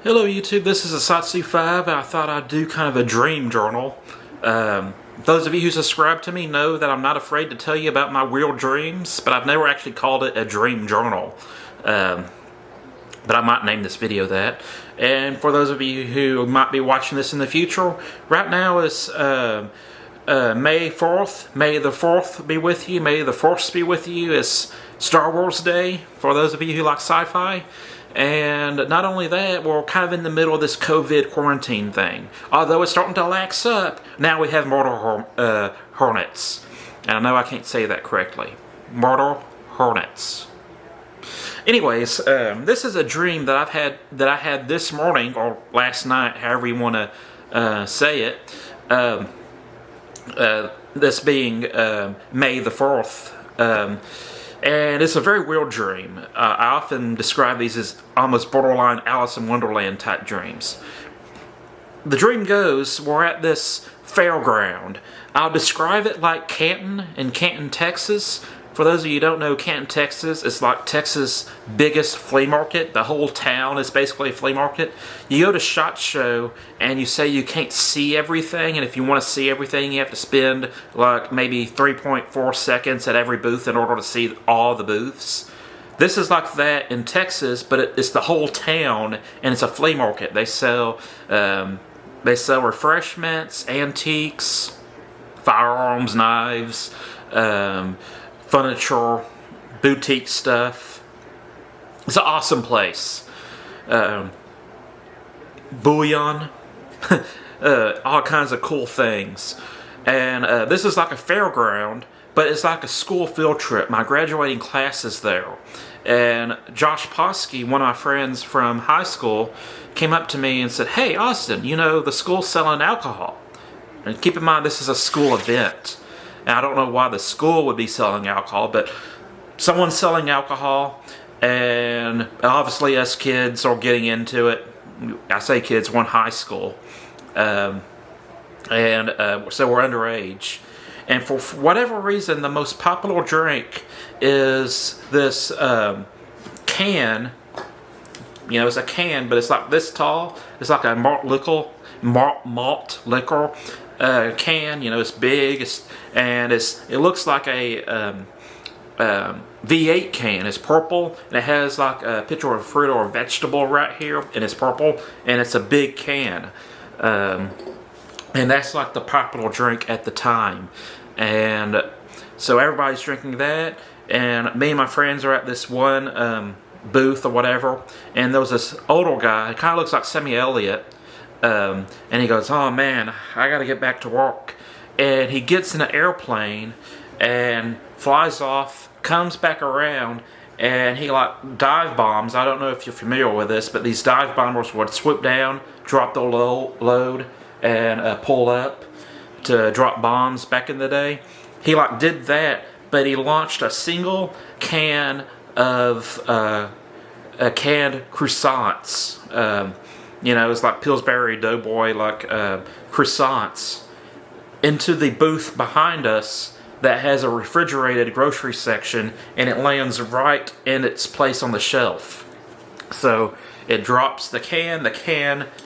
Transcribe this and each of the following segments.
Hello YouTube, this is Asatsu5 and I thought I'd do kind of a dream journal. Those of you who subscribe to me know that I'm not afraid to tell you about my real dreams, but I've never actually called it a dream journal. But I might name this video that. And for those of you who might be watching this in the future, right now is May 4th. May the 4th be with you. May the Force be with you. It's Star Wars Day for those of you who like sci-fi. And not only that, we're kind of in the middle of this COVID quarantine thing. Although it's starting to lax up, now we have mortal hornets. And I know I can't say that correctly. Mortal hornets. Anyways, this is a dream that I had this morning or last night, however you want to say it. This being May the 4th. And it's a very weird dream. I often describe these as almost borderline Alice in Wonderland type dreams. The dream goes, we're at this fairground. I'll describe it like Canton in Canton, Texas. For those of you who don't know, Canton, Texas is like Texas' biggest flea market. The whole town is basically a flea market. You go to SHOT Show and you say you can't see everything, and if you want to see everything, you have to spend like maybe 3.4 seconds at every booth in order to see all the booths. This is like that in Texas, but it's the whole town, and it's a flea market. They sell refreshments, antiques, firearms, knives, furniture, boutique stuff. It's an awesome place. Bullion, all kinds of cool things. And this is like a fairground, but it's like a school field trip. My graduating class is there. And Josh Posky, one of my friends from high school, came up to me and said, "Hey, Austin, you know, the school's selling alcohol." And keep in mind, this is a school event. And I don't know why the school would be selling alcohol, but someone's selling alcohol, and obviously us kids are getting into it. I say kids, one high school. So we're underage. And for whatever reason, the most popular drink is this can. You know, it's a can, but it's like this tall. It's like a malt liquor can. You know, it's big, it looks like a V8 can. It's purple, and it has like a picture of a fruit or a vegetable right here, and it's purple, and it's a big can. And that's like the popular drink at the time. And so everybody's drinking that, and me and my friends are at this one booth or whatever, and there was this older guy. He kind of looks like Sammy Elliott. And he goes, "Oh man, I gotta get back to work." And he gets in an airplane and flies off, comes back around, and he like dive bombs. I don't know if you're familiar with this, but these dive bombers would swoop down, drop the load, and pull up to drop bombs back in the day. He like did that, but he launched a single can of canned croissants. You know, it's like Pillsbury Doughboy, like croissants, into the booth behind us that has a refrigerated grocery section, and it lands right in its place on the shelf. So it drops the can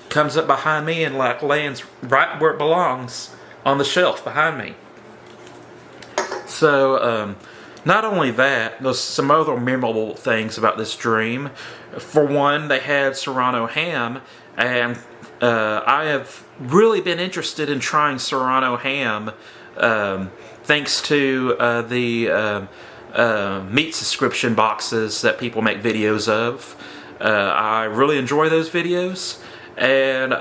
comes up behind me and like lands right where it belongs on the shelf behind me. So not only that, there's some other memorable things about this dream. For one, they had Serrano ham, and I have really been interested in trying Serrano ham thanks to the meat subscription boxes that people make videos of. I really enjoy those videos, and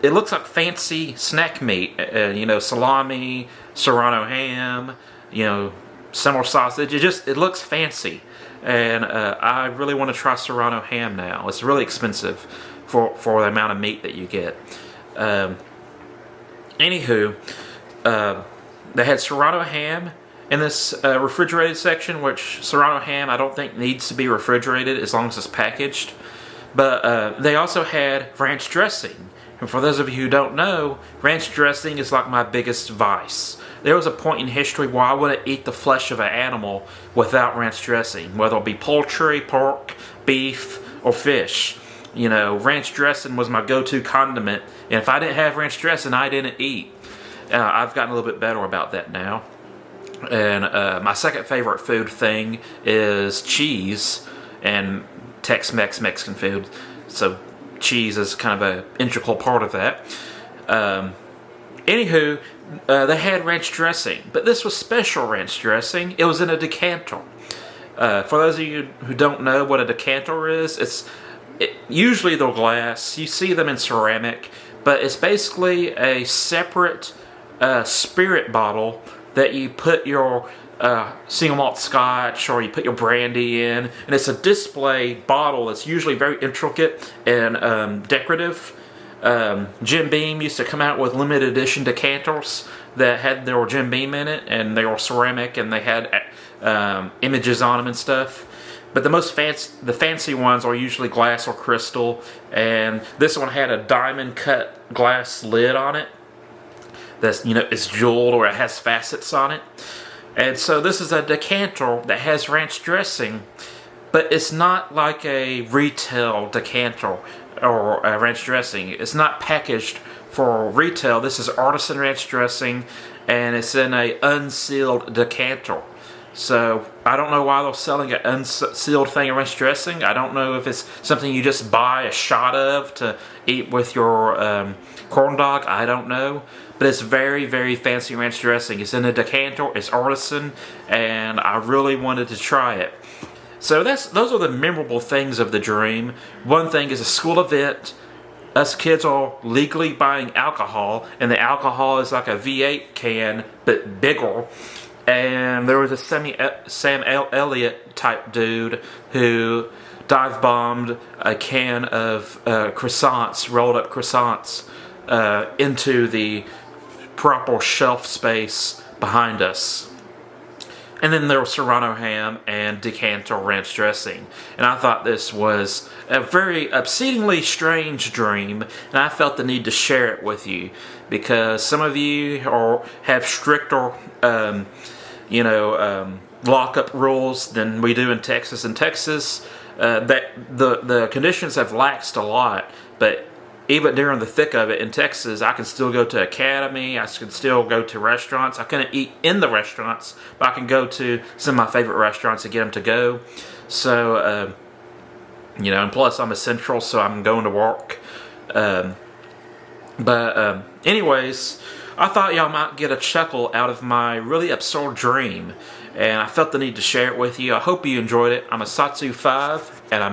it looks like fancy snack meat. You know, salami, Serrano ham, you know, summer sausage. It looks fancy, and I really want to try Serrano ham now. It's really expensive for the amount of meat that you get. Anywho, they had Serrano ham in this refrigerated section, which Serrano ham I don't think needs to be refrigerated as long as it's packaged. But they also had ranch dressing. And for those of you who don't know, ranch dressing is like my biggest vice. There was a point in history where I wouldn't eat the flesh of an animal without ranch dressing, whether it be poultry, pork, beef, or fish. You know, ranch dressing was my go-to condiment, and if I didn't have ranch dressing, I didn't eat. I've gotten a little bit better about that now. And my second favorite food thing is cheese and Tex-Mex Mexican food. So cheese is kind of an integral part of that. Anywho, they had ranch dressing, but this was special ranch dressing. It was in a decanter. For those of you who don't know what a decanter is, usually they're glass. You see them in ceramic, but it's basically a separate spirit bottle that you put your single malt scotch or you put your brandy in, and it's a display bottle that's usually very intricate and decorative. Jim Beam used to come out with limited edition decanters that had their Jim Beam in it, and they were ceramic and they had images on them and stuff. But the fancy ones are usually glass or crystal, and this one had a diamond cut glass lid on it. That's, you know, it's jeweled or it has facets on it. And so this is a decanter that has ranch dressing, but it's not like a retail decanter or ranch dressing. It's not packaged for retail. This is artisan ranch dressing, and it's in a unsealed decanter. So I don't know why they're selling an unsealed thing of ranch dressing. I don't know if it's something you just buy a shot of to eat with your corn dog. I don't know. But it's very, very fancy ranch dressing. It's in a decanter. It's artisan, and I really wanted to try it. So those are the memorable things of the dream. One thing is a school event. Us kids are legally buying alcohol, and the alcohol is like a V8 can, but bigger. And there was a Sam Elliott type dude who dive bombed a can of croissants, rolled up croissants, into the proper shelf space behind us. And then there was Serrano ham and decanter ranch dressing. And I thought this was a very exceedingly strange dream, and I felt the need to share it with you because some of you have stricter lockup rules than we do in Texas. In Texas, that the conditions have laxed a lot, but even during the thick of it in Texas, I can still go to Academy. I can still go to restaurants. I couldn't eat in the restaurants, but I can go to some of my favorite restaurants and get them to go. So, and plus I'm essential, so I'm going to work. Anyways, I thought y'all might get a chuckle out of my really absurd dream, and I felt the need to share it with you. I hope you enjoyed it. I'm a Satsu 5, and I'm